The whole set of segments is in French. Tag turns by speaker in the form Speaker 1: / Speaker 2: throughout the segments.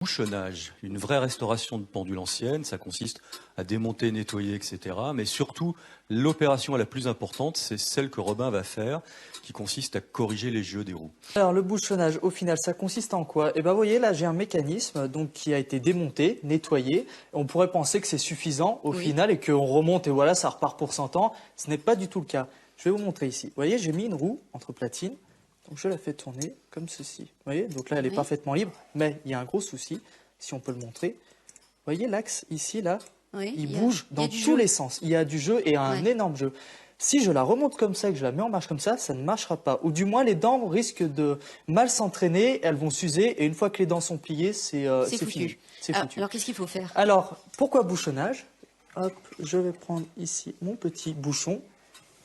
Speaker 1: Bouchonnage, une vraie restauration de pendule ancienne, ça consiste à démonter, nettoyer, etc. Mais surtout, l'opération la plus importante, c'est celle que Robin va faire, qui consiste à corriger les jeux des roues.
Speaker 2: Alors le bouchonnage, au final, ça consiste en quoi? Eh ben, vous voyez, là, j'ai un mécanisme donc qui a été démonté, nettoyé. On pourrait penser que c'est suffisant au final et qu'on remonte et voilà, ça repart pour 100 ans. Ce n'est pas du tout le cas. Je vais vous montrer ici. Vous voyez, j'ai mis une roue entre platines. Donc je la fais tourner comme ceci. Vous voyez, donc là, elle est parfaitement libre. Mais il y a un gros souci, si on peut le montrer. Vous voyez l'axe ici, là, il bouge dans tous les sens. Il y a du jeu et un énorme jeu. Si je la remonte comme ça et que je la mets en marche comme ça ne marchera pas. Ou du moins, les dents risquent de mal s'entraîner, elles vont s'user. Et une fois que les dents sont pliées, c'est fini. C'est foutu.
Speaker 3: Alors, qu'est-ce qu'il faut faire?
Speaker 2: Alors, pourquoi bouchonnage? Hop, je vais prendre ici mon petit bouchon.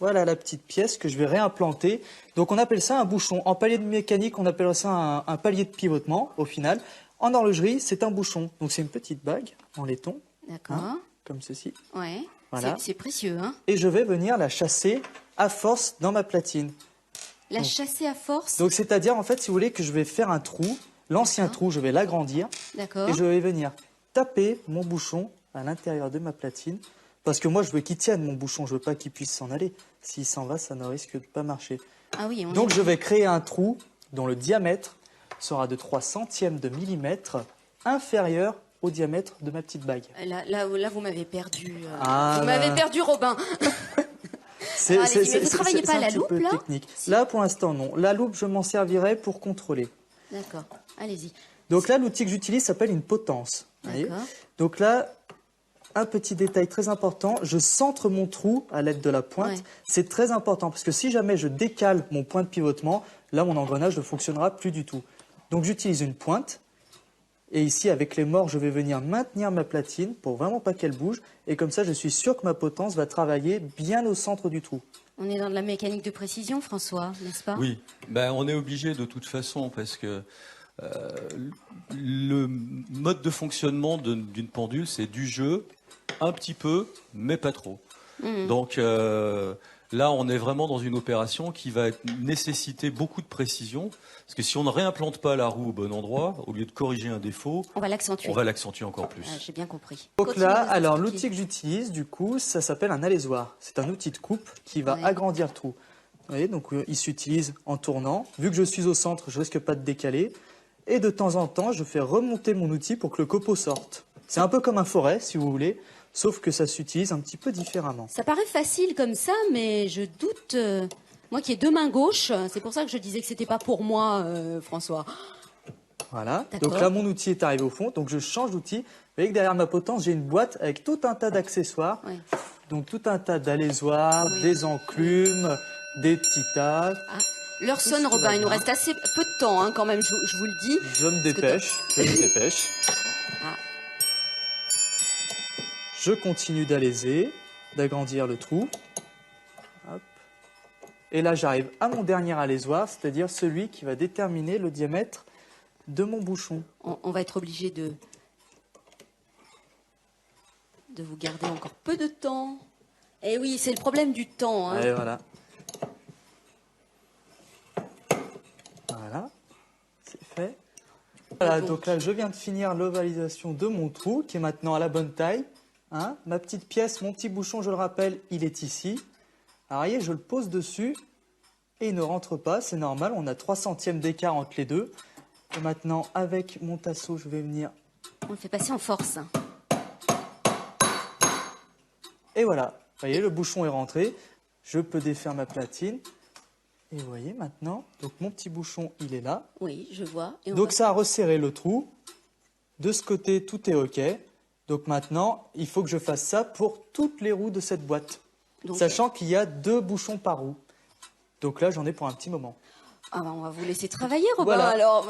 Speaker 2: Voilà la petite pièce que je vais réimplanter. Donc, on appelle ça un bouchon. En palier de mécanique, on appelle ça un palier de pivotement, au final. En horlogerie, c'est un bouchon. Donc, c'est une petite bague en laiton.
Speaker 3: D'accord.
Speaker 2: Hein, comme ceci.
Speaker 3: Ouais.
Speaker 2: Voilà.
Speaker 3: C'est précieux, hein?
Speaker 2: Et je vais venir la chasser à force dans ma platine.
Speaker 3: Chasser à force?
Speaker 2: Donc, c'est-à-dire, en fait, si vous voulez, que je vais faire un trou. L'ancien trou, je vais l'agrandir.
Speaker 3: D'accord.
Speaker 2: Et je vais venir taper mon bouchon à l'intérieur de ma platine. Parce que moi, je veux qu'il tienne mon bouchon. Je veux pas qu'il puisse s'en aller. S'il s'en va, ça ne risque de pas marcher.
Speaker 3: Ah oui,
Speaker 2: donc, je vais créer un trou dont le diamètre sera de 3 centièmes de millimètre inférieur au diamètre de ma petite bague.
Speaker 3: Là vous m'avez perdu. Vous m'avez perdu, Robin.
Speaker 2: Mais
Speaker 3: vous travaillez pas à la loupe, là?
Speaker 2: Technique. Là, pour l'instant, non. La loupe, je m'en servirai pour contrôler.
Speaker 3: D'accord. Allez-y.
Speaker 2: Donc là, l'outil que j'utilise s'appelle une potence.
Speaker 3: D'accord.
Speaker 2: Donc là, un petit détail très important, je centre mon trou à l'aide de la pointe. C'est très important parce que si jamais je décale mon point de pivotement, là, mon engrenage ne fonctionnera plus du tout. Donc j'utilise une pointe. Et ici, avec les morts, je vais venir maintenir ma platine pour vraiment pas qu'elle bouge. Et comme ça, je suis sûr que ma potence va travailler bien au centre du trou.
Speaker 3: On est dans de la mécanique de précision, François, n'est-ce pas?
Speaker 1: Oui, on est obligé de toute façon parce que le mode de fonctionnement d'une pendule, c'est du jeu, un petit peu, mais pas trop. Donc là, on est vraiment dans une opération qui va nécessiter beaucoup de précision. Parce que si on ne réimplante pas la roue au bon endroit, au lieu de corriger un défaut,
Speaker 3: on va l'accentuer.
Speaker 1: On va l'accentuer encore plus.
Speaker 3: J'ai bien compris.
Speaker 2: Donc là, alors l'outil que j'utilise, du coup, ça s'appelle un alésoir. C'est un outil de coupe qui va agrandir le trou. Vous voyez, donc il s'utilise en tournant. Vu que je suis au centre, je risque pas de décaler. Et de temps en temps, je fais remonter mon outil pour que le copeau sorte. C'est un peu comme un forêt, si vous voulez, sauf que ça s'utilise un petit peu différemment.
Speaker 3: Ça paraît facile comme ça, mais je doute. Moi qui ai deux mains gauches, c'est pour ça que je disais que c'était pas pour moi, François.
Speaker 2: Voilà. Donc là, mon outil est arrivé au fond, donc je change d'outil. Vous voyez que derrière ma potence, j'ai une boîte avec tout un tas d'accessoires. Donc tout un tas d'alésoirs, des enclumes, des petits tas.
Speaker 3: L'heure sonne, Robin. Il nous reste assez peu de temps, hein, quand même, je vous le dis.
Speaker 2: Je me dépêche. Je continue d'aléser, d'agrandir le trou. Hop. Et là, j'arrive à mon dernier alésoir, c'est-à-dire celui qui va déterminer le diamètre de mon bouchon.
Speaker 3: On va être obligé de vous garder encore peu de temps. Eh oui, c'est le problème du temps. Hein.
Speaker 2: Et voilà. Voilà, c'est fait. Voilà, donc là, je viens de finir l'ovalisation de mon trou, qui est maintenant à la bonne taille. Hein, ma petite pièce, mon petit bouchon, je le rappelle, il est ici. Alors, voyez, je le pose dessus et il ne rentre pas, c'est normal. On a 3 centièmes d'écart entre les deux. Et maintenant, avec mon tasseau, je vais venir...
Speaker 3: On le fait passer en force.
Speaker 2: Et voilà, vous voyez, le bouchon est rentré. Je peux défaire ma platine. Et vous voyez maintenant, donc mon petit bouchon, il est là.
Speaker 3: Oui, je vois. Et
Speaker 2: donc ça a resserré le trou. De ce côté, tout est OK. Donc maintenant, il faut que je fasse ça pour toutes les roues de cette boîte. Donc, sachant qu'il y a 2 bouchons par roue. Donc là, j'en ai pour un petit moment.
Speaker 3: On va vous laisser travailler, Robin, alors.